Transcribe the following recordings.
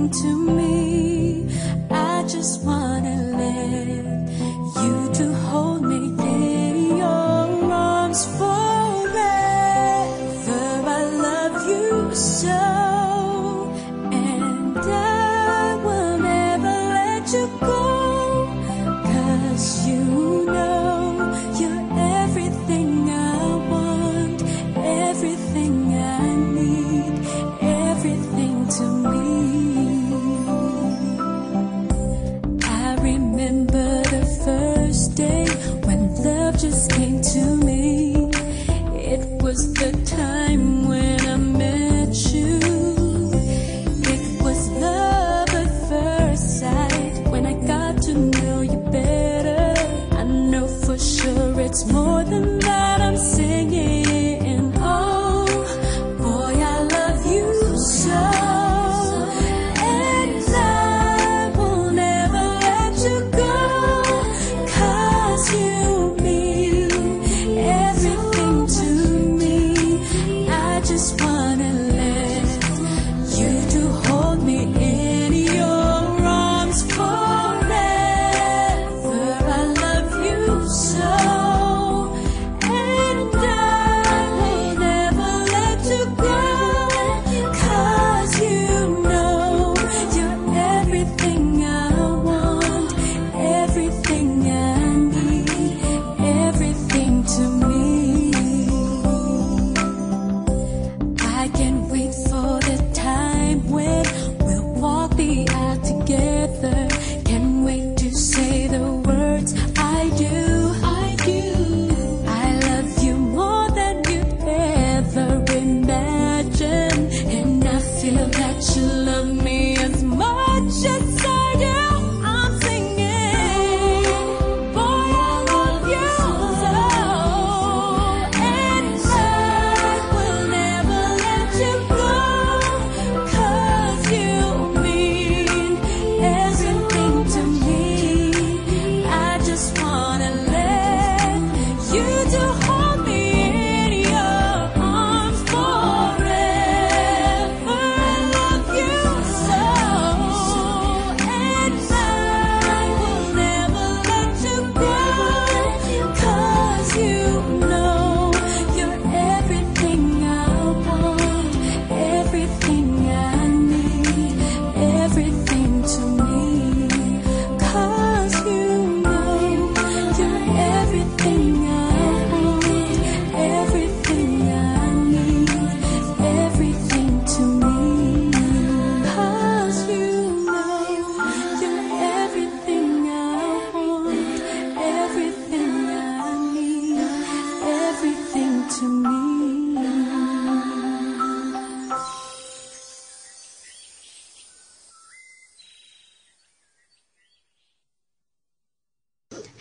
everything to me. I just wanna let you to hold me in your arms forever. I love you so, and I will never let you go, 'cause you know you're everything I want, everything I need, everything to me. I remember the first day when love just came to me. It was the time when I met you. It was love at first sight when I got to know you better. I know for sure it's more than that I'm singing. Oh, boy, I love you so, and I will never let you go, 'cause you mean everything to me. I just wanna let you to hold me in your arms forever. I love you so, and I will never let you go, 'cause you know you're everything I want, everything I need, everything to me. I can't wait for the time when we'll walk the aisle together. Can't wait to say the words I do. I love you more than you'd ever imagine, and I feel that you love me as much as I do. I'm singing, boy, I love you so, and I will never let you go, 'cause you mean everything to me. I just wanna let you to hold me in your arms forever. I love you so, and I will never let you go, 'cause you know you're everything I want, everything I need, everything to me. 'Cause you know you're everything I want, everything I need, everything to me. 'Cause you know you're everything I want, everything I need, everything to me.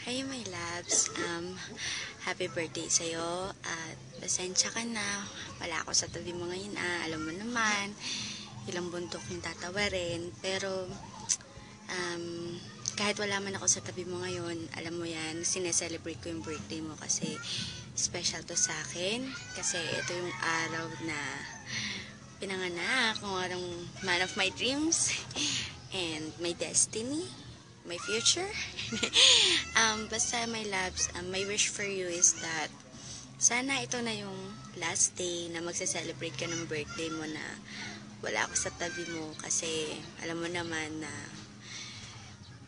Hi, my loves. Happy birthday sa'yo. At pasensya ka na. Wala ako sa tabi mo ngayon. Alam mo naman, ilang bundok yung tatawarin. Pero, kahit wala man ako sa tabi mo ngayon, alam mo yan, sineselebrate ko yung birthday mo kasi special to sa akin. Kasi ito yung araw na pinanganak, ng arang man of my dreams and my destiny, my future. Basta my loves, my wish for you is that sana ito na yung last day na magse-celebrate ka ng birthday mo na wala ako sa tabi mo, kasi alam mo naman na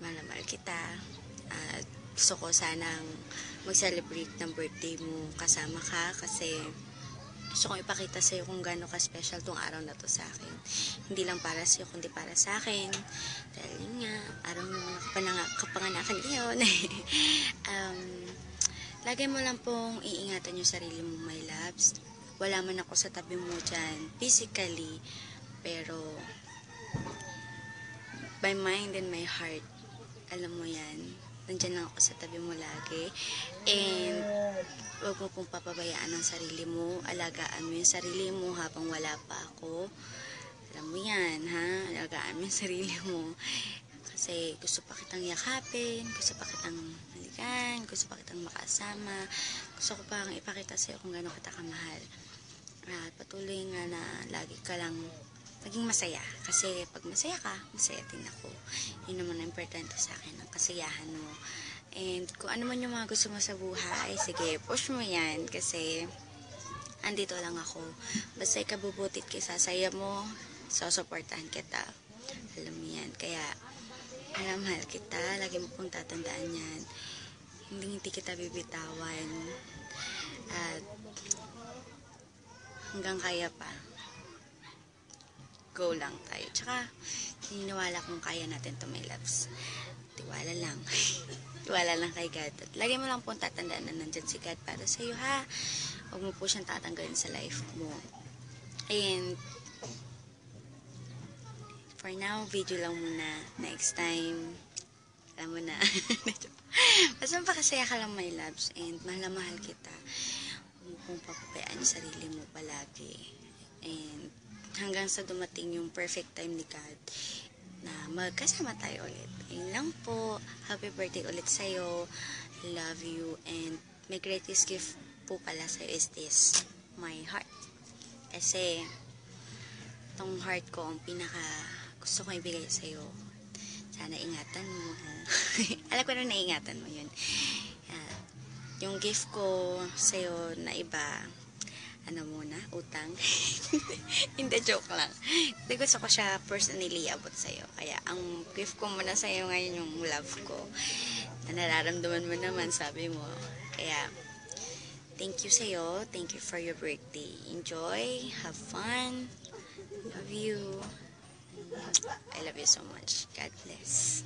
mahal na mahal kita at gusto ko sanang mag-celebrate ng birthday mo kasama ka, kasi gusto kong ipakita sa'yo kung gaano ka-special tong araw na to sa akin. Hindi lang para sa'yo, kundi para sa akin. Dahil yun nga, araw mo na kapanganakan ngayon. Lagi mo lang pong iingatan yung sarili mo, my loves. Wala man ako sa tabi mo dyan, physically, pero by mind and my heart, alam mo yan, nandyan lang ako sa tabi mo lagi. And huwag mo pong papabayaan ang sarili mo. Alagaan mo yung sarili mo habang wala pa ako. Alam mo yan, ha? Alagaan mo yung sarili mo. Kasi gusto pa kitang yakapin, gusto pa kitang halikan, gusto pa kitang makasama. Gusto ko pang ipakita sa'yo kung gaano kita kamahal. At patuloy nga na lagi ka lang maging masaya. Kasi pag masaya ka, masaya din ako. Yun naman ang importante sa akin, ang kasiyahan mo. And kung ano man yung mga gusto mo sa buhay, sige, push mo yan. Kasi andito lang ako. Basta ikabubutit kisasaya mo, susuportahan kita. Alam mo yan. Kaya, mahal kita. Lagi mo pong tatandaan yan. Hindi kita bibitawan. At hanggang kaya pa. Go lang tayo. Tsaka, naniniwala kung kaya natin to, my loves. Tiwala lang. Tiwala lang kay God. At lagi mo lang pong tatandaan na nandyan si God para sa'yo, ha? Huwag mo po siyang tatanggalin sa life mo. And, for now, video lang muna. Next time, alam mo na. Basta magpakasaya ka lang, my loves. And, mahal na mahal kita. Huwag mo pong papabayaan yung sarili mo palagi. And, hanggang sa dumating yung perfect time ni God na magkasama tayo ulit. Ayun lang po. Happy birthday ulit sa'yo. Love you. And my greatest gift po pala sa'yo is this. My heart. Kasi itong heart ko ang pinaka gusto ko ibigay sa'yo. Sana ingatan mo. Alam ko na naingatan mo yun. Yung gift ko sa'yo na iba, ano muna, utang. Hindi, joke lang. Hindi, gusto ko siya personally abot sa'yo. Kaya, ang gift ko muna sa'yo ngayon yung love ko. Na nararamdaman mo naman, sabi mo. Kaya, thank you sa'yo. Thank you for your birthday. Enjoy. Have fun. Love you. I love you so much. God bless.